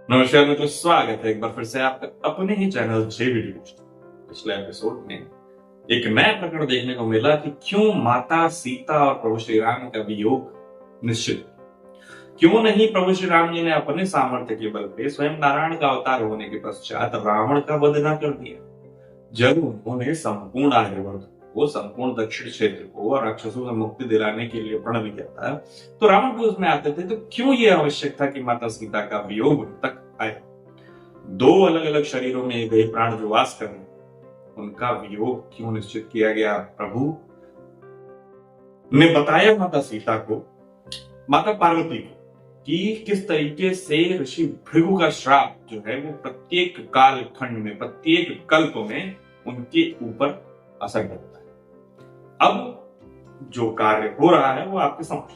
नमस्कार मित्रों, स्वागत है एक बार फिर से आपका अपने ही चैनल जे वीडियो। पिछले एपिसोड में एक नया प्रकरण देखने को मिला कि क्यों माता सीता और प्रभु श्री राम का वियोग निश्चित। क्यों नहीं प्रभु श्री राम जी ने अपने सामर्थ्य के बल पे स्वयं नारायण का अवतार होने के पश्चात रावण का वध न कर दिया। जब उन्होंने संपूर्ण आर्यवर्त को, संपूर्ण दक्षिण क्षेत्र को और राक्षसों से मुक्ति दिलाने के लिए प्रण लिया था, तो रावण को उसमें आते थे। तो क्यों यह आवश्यक था कि माता सीता का वियोग तक आए? दो अलग अलग शरीरों में गए प्राण जो वास कर रहे, उनका वियोग क्यों निश्चित किया गया? प्रभु ने बताया माता सीता को, माता पार्वती को, कि किस तरीके से ऋषि भृगु का श्राप जो है वो प्रत्येक काल खंड में, प्रत्येक कल्प में उनके ऊपर असर करता है। अब जो कार्य हो रहा है वो आपके समक्ष।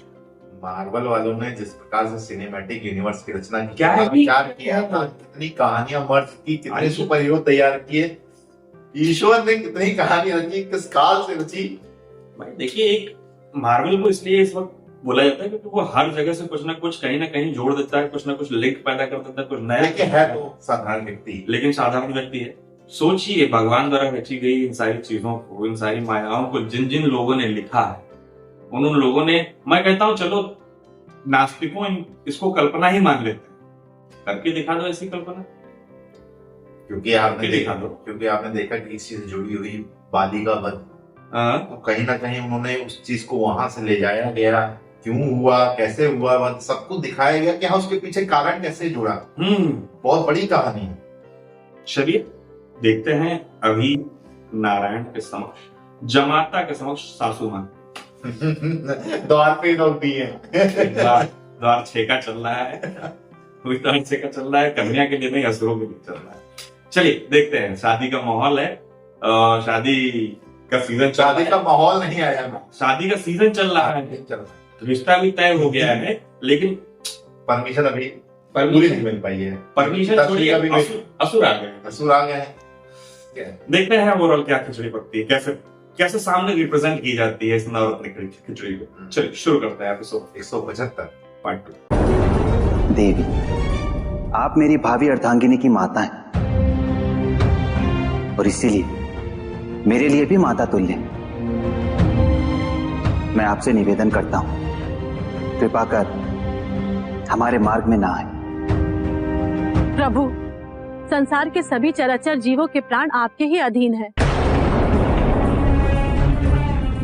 मार्वल वालों ने जिस प्रकार से सिनेमैटिक यूनिवर्स की रचना की, क्या है विचार किया था, कितनी कहानियां मर्ज की, कितने सुपर हीरो तैयार किए, ईश्वर ने कितनी कहानी रची, किस काल से रची। भाई देखिए, एक मार्वल को इसलिए इस वक्त बोला जाता है क्योंकि वो हर जगह से कुछ ना कुछ कहीं ना कहीं जोड़ देता है, कुछ ना कुछ लिंक पैदा कर देता है, कुछ नया। लेकिन है तो साधारण व्यक्ति, लेकिन साधारण व्यक्ति है। सोचिए, भगवान द्वारा रची गई इन सारी चीजों को, इन सारी मायाओं को जिन जिन लोगों ने लिखा है, उन लोगों ने, मैं कहता हूं चलो नास्तिकों इसको कल्पना ही मान लेते हैं, करके दिखा दो ऐसी कल्पना। क्योंकि आपने देखा कि इस चीज से जुड़ी हुई बाली का वध, तो कहीं ना कहीं उन्होंने उस चीज को वहां से ले जाया गया, क्यों हुआ, कैसे हुआ वध, सब कुछ दिखाया गया कि हाँ उसके पीछे कारण कैसे जुड़ा। बहुत बड़ी कहानी है। चलिए देखते हैं अभी नारायण के समक्ष, जमाता के समक्ष सासू मां द्वार पे रोक दी है। द्वार छेका चल रहा है, पूरी तरह छेका चल रहा है, कन्या के लिए नहीं, असुरों के लिए चल रहा है। चलिए देखते हैं, शादी का माहौल है, शादी का सीजन, शादी का माहौल नहीं आया ना, शादी का सीजन चल रहा है, रिश्ता भी तय हो गया है, लेकिन परमिशन अभी पूरी नहीं मिल पाई है। परमिशन असुर आ गए हैं। देखते हैं ओवरऑल क्या खिचड़ी पकती है, कैसे सामने रिप्रेजेंट की जाती है इस नवरत्न खिचड़ी को। चलिए शुरू करते हैं एपिसोड 175 पार्ट 2। देवी, आप मेरी भावी अर्धांगिनी की माता हैं और इसीलिए मेरे लिए भी माता तुल्य। मैं आपसे निवेदन करता हूं, कृपा कर हमारे मार्ग में ना आए। प्रभु, संसार के सभी चराचर जीवों के प्राण आपके ही अधीन है।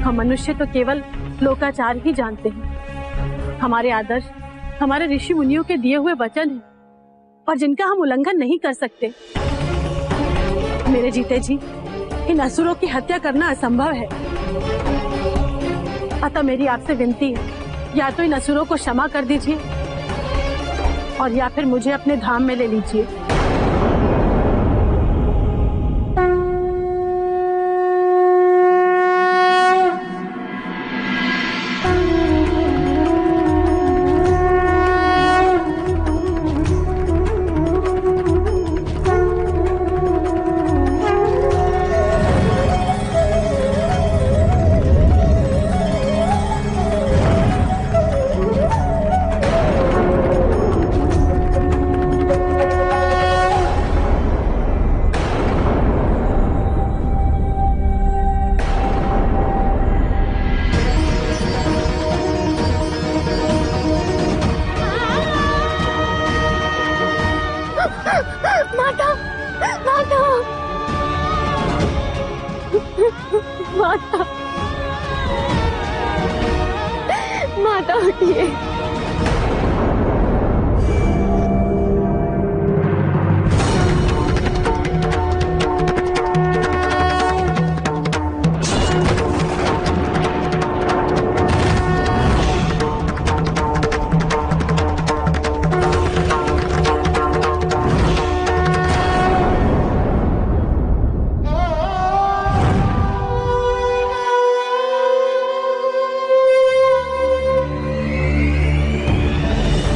हम मनुष्य तो केवल लोकाचार ही जानते हैं। हमारे आदर्श हमारे ऋषि मुनियों के दिए हुए वचन हैं और जिनका हम उल्लंघन नहीं कर सकते। मेरे जीते जी इन असुरों की हत्या करना असंभव है। अतः मेरी आपसे विनती है, या तो इन असुरों को क्षमा कर दीजिए और या फिर मुझे अपने धाम में ले लीजिए। माता, माता, माता, माता उठिए।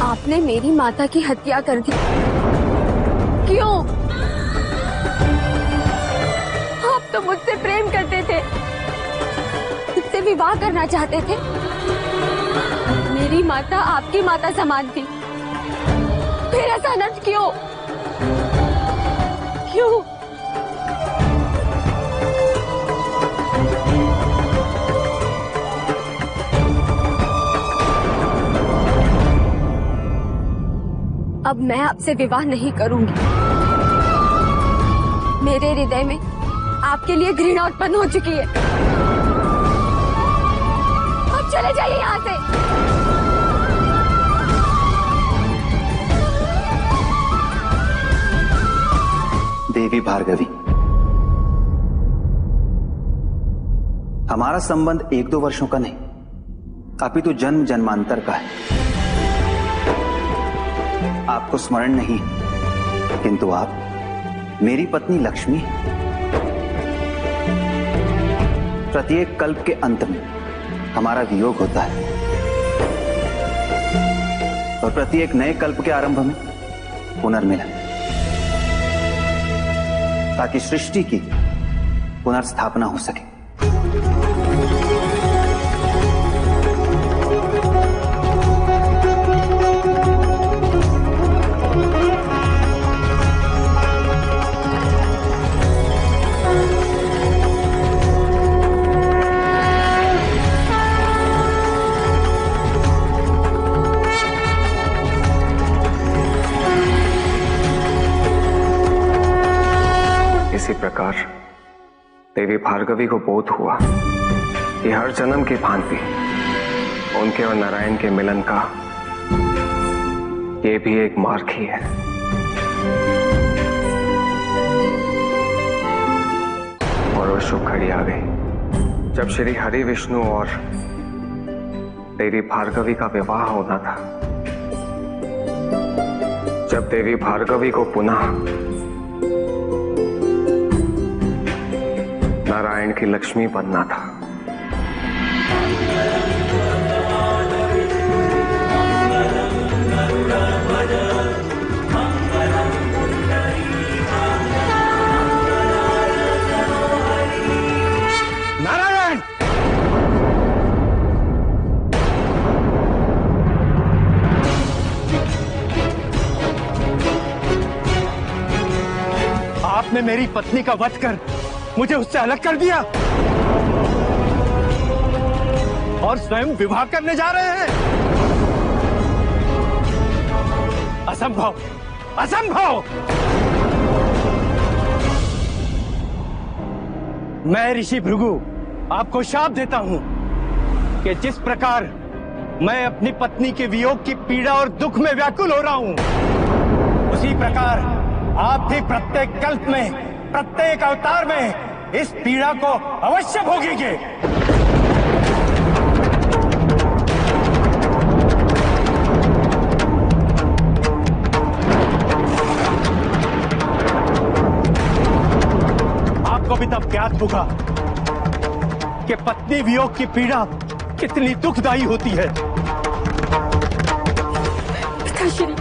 आपने मेरी माता की हत्या कर दी। क्यों? आप तो मुझसे प्रेम करते थे, मुझसे विवाह करना चाहते थे। मेरी माता आपकी माता समान थी, फिर ऐसा अनर्थ क्यों? क्यों? अब मैं आपसे विवाह नहीं करूंगी। मेरे हृदय में आपके लिए घृणा उत्पन्न हो चुकी है। अब चले जाइए यहाँ से। देवी भार्गवी, हमारा संबंध 1-2 वर्षों का नहीं, अपितु जन्म जन्मांतर का है। आपको स्मरण नहीं, किंतु आप मेरी पत्नी लक्ष्मी हैं। प्रत्येक कल्प के अंत में हमारा वियोग होता है और प्रत्येक नए कल्प के आरंभ में पुनर्मिलन, ताकि सृष्टि की पुनर्स्थापना हो सके। इसी प्रकार देवी भार्गवी को बोध हुआ कि हर जन्म की भांति उनके और नारायण के मिलन का ये भी एक मार्ग ही है। और वो शुभ घड़ी आ गई जब श्री हरि विष्णु और देवी भार्गवी का विवाह होना था। जब देवी भार्गवी को पुनः नारायण की लक्ष्मी बनना था। नारायण! आपने मेरी पत्नी का वध कर मुझे उससे अलग कर दिया और स्वयं विवाह करने जा रहे हैं। असंभव, असंभव! मैं ऋषि भृगु आपको शाप देता हूं कि जिस प्रकार मैं अपनी पत्नी के वियोग की पीड़ा और दुख में व्याकुल हो रहा हूं, उसी प्रकार आप भी प्रत्येक कल्प में, प्रत्येक अवतार में इस पीड़ा को अवश्य भोगेंगे। आपको भी तब ज्ञात होगा कि पत्नी वियोग की पीड़ा कितनी दुखदायी होती है। पिताश्री,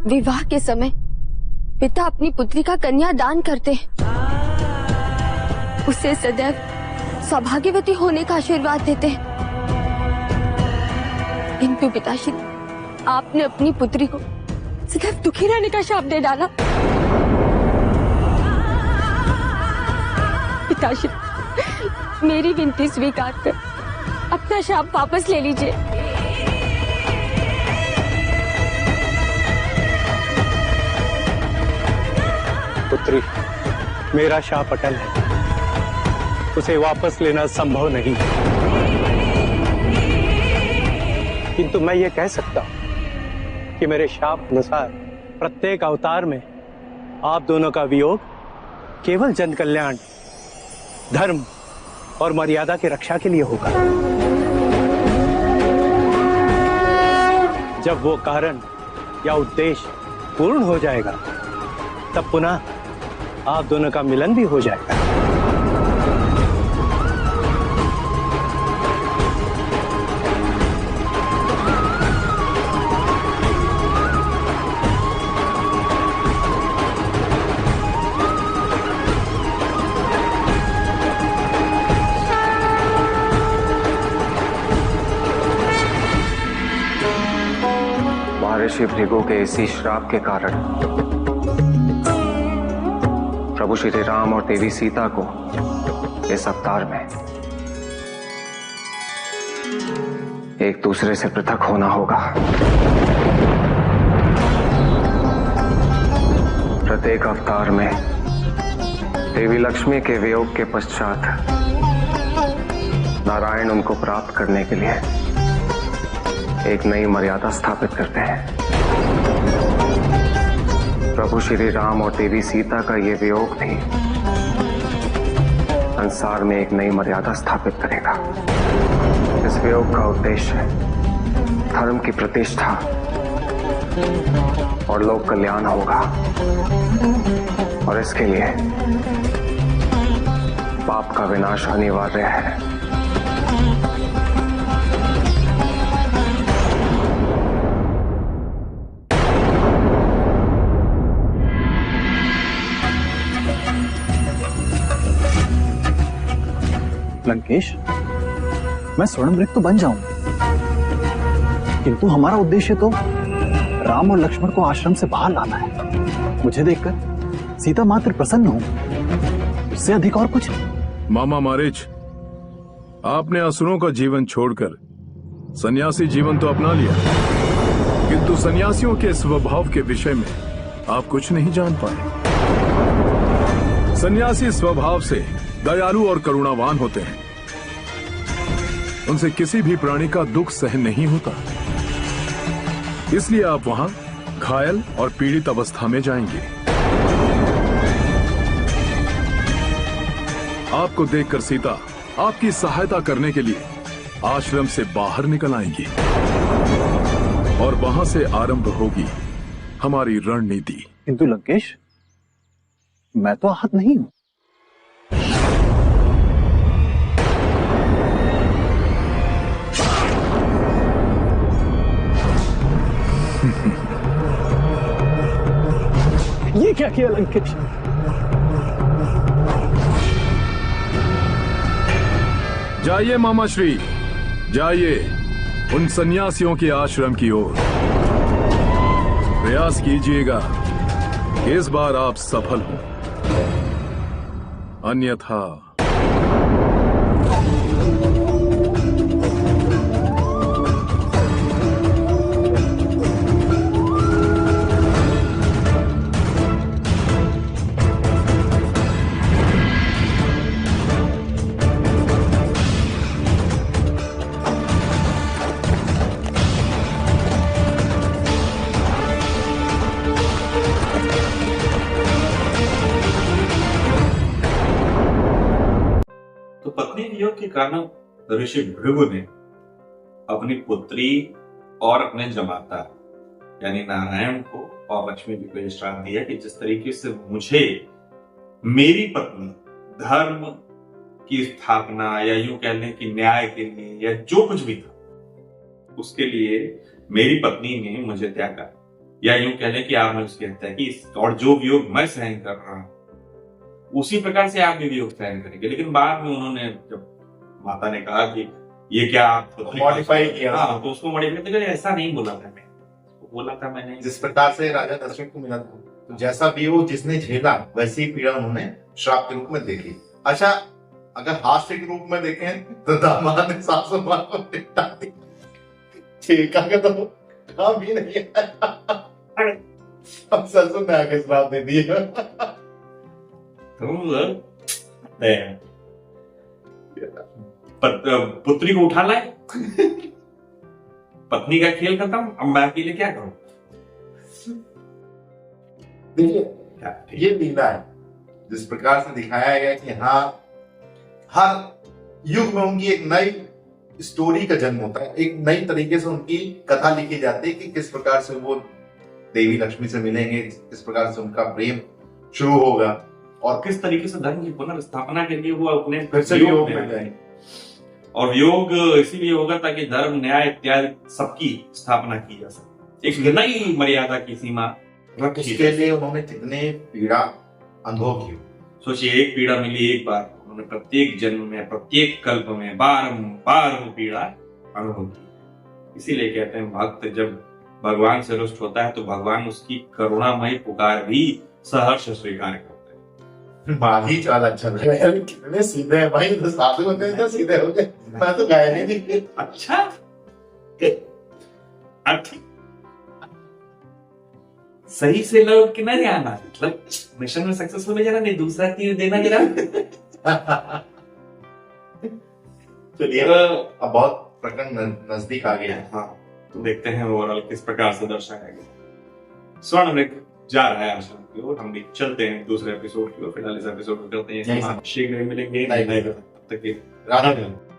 विवाह के समय पिता अपनी पुत्री का कन्या दान करते हैं, उसे सदैव सौभाग्यवती होने का आशीर्वाद देते हैं। किंतु पिताश्री, आपने अपनी पुत्री को सदैव दुखी रहने का शाप दे डाला। पिताश्री, मेरी विनती स्वीकार कर अपना शाप वापस ले लीजिए। पुत्री, मेरा शाप अटल है, उसे वापस लेना संभव नहीं। किंतु मैं ये कह सकता हूं कि मेरे शाप अनुसार प्रत्येक अवतार में आप दोनों का वियोग केवल जन कल्याण, धर्म और मर्यादा की रक्षा के लिए होगा। जब वो कारण या उद्देश्य पूर्ण हो जाएगा, तब पुनः आप दोनों का मिलन भी हो जाएगा। ऋषि भृगु के इसी श्राप के कारण प्रभु श्री राम और देवी सीता को इस अवतार में एक दूसरे से पृथक होना होगा। प्रत्येक अवतार में देवी लक्ष्मी के वियोग के पश्चात नारायण उनको प्राप्त करने के लिए एक नई मर्यादा स्थापित करते हैं। प्रभु श्री राम और देवी सीता का ये वियोग भी संसार में एक नई मर्यादा स्थापित करेगा। इस वियोग का उद्देश्य धर्म की प्रतिष्ठा और लोक कल्याण होगा, और इसके लिए पाप का विनाश अनिवार्य है। लंकेश, मैं स्वर्णमृग तो बन जाऊं, किंतु हमारा उद्देश्य तो राम और लक्ष्मण को आश्रम से बाहर लाना है। मुझे देखकर सीता मात्र प्रसन्न हो, उससे अधिक और कुछ नहीं। मामा मारीच, आपने असुरों का जीवन छोड़कर सन्यासी जीवन तो अपना लिया, किंतु सन्यासियों के स्वभाव के विषय में आप कुछ नहीं जान पाए। सन्यासी स्वभाव से दयालु और करुणावान होते हैं। उनसे किसी भी प्राणी का दुख सहन नहीं होता, इसलिए आप वहां घायल और पीड़ित अवस्था में जाएंगे। आपको देखकर सीता आपकी सहायता करने के लिए आश्रम से बाहर निकल आएंगी और वहां से आरंभ होगी हमारी रणनीति। किंतु लंकेश, मैं तो आहत नहीं हूं। ये क्या किया लंकेश? जाइए मामा श्री, जाइए उन सन्यासियों के आश्रम की ओर। प्रयास कीजिएगा कि इस बार आप सफल हों, अन्यथा के कारण ऋषि भृगु ने अपनी पुत्री और अपने जमाता यानी नारायण को और लक्ष्मी जी को श्राप दिया कि जिस तरीके से मुझे मेरी पत्नी धर्म की स्थापना या यूं कहने की न्याय के लिए या जो कुछ भी था उसके लिए मेरी पत्नी ने मुझे त्यागा, या यूं कहने की आपने उसकी हत्या की, और जो वियोग मैं सहन कर रहा हूं उसी प्रकार से आप भी वियोग सहन करेंगे। लेकिन बाद में उन्होंने जब माता ने कहा कि ये क्या मॉडिफाई किया, हाँ, तो उसको मॉडिफाई, तो ऐसा नहीं बोला था मैं, बोला था मैंने जिस प्रकार से राजा दशरथ को मिला था, तो जैसा भी वो जिसने झेला वैसी ही पीड़ा उन्होंने श्राप के रूप में देखी। अच्छा, अगर हास्य के रूप में देखें तो दामाद ने सासू मां को निपटा दी, ठीका का तो काम भी नहीं है, अब ससुर ने आके श्राप दे दिया। पुत्री को उठा लाए, पत्नी का खेल खत्म, अब मैं अकेले क्या करूं? देखिए ये लीला है जिस प्रकार से दिखाया गया कि हाँ, हर युग में उनकी एक नई स्टोरी का जन्म होता है, एक नई तरीके से उनकी कथा लिखी जाती है कि किस प्रकार से वो देवी लक्ष्मी से मिलेंगे, किस प्रकार से उनका प्रेम शुरू होगा और किस तरीके से धर्म की पुनर्स्थापना के लिए वो अपने फिर से योग में जाएंगे। और योग इसीलिए होगा ताकि धर्म न्याय इत्यादि सबकी स्थापना की जा सके, एक नई मर्यादा की सीमा रखी। इसके लिए उन्होंने कितने पीड़ा अनुभव की। सोचिए, एक पीड़ा मिली एक बार, उन्होंने प्रत्येक जन्म में प्रत्येक कल्प में बारंबार वो पीड़ा अनुभव की। इसीलिए कहते हैं भक्त जब भगवान से रुष्ट होता है तो भगवान उसकी करुणामयी पुकार भी सहर्ष स्वीकार करते हैं। माही चाल अच्छा लगा यार, कितने सीधे हैं भाई, तो साधु होते हैं तो सीधे हो गए। मैं तो गाया नहीं। अच्छा सही से लौट के नहीं आना, मतलब मिशन में सक्सेसफुल हो जाना, नहीं दूसरा तीर देना जरा। चलिए अब बहुत प्रकरण नजदीक आ गया है। हाँ, तो देखते हैं ओवरऑल किस प्रकार से दर्शाया गया। स्वर्णमृग जा रहा है आश्रम की ओर, हम भी चलते हैं दूसरे एपिसोड की ओर। फिलहाल इस एपिसोड में करते हैं, शीघ्र ही मिलेंगे। तब तक के राधे।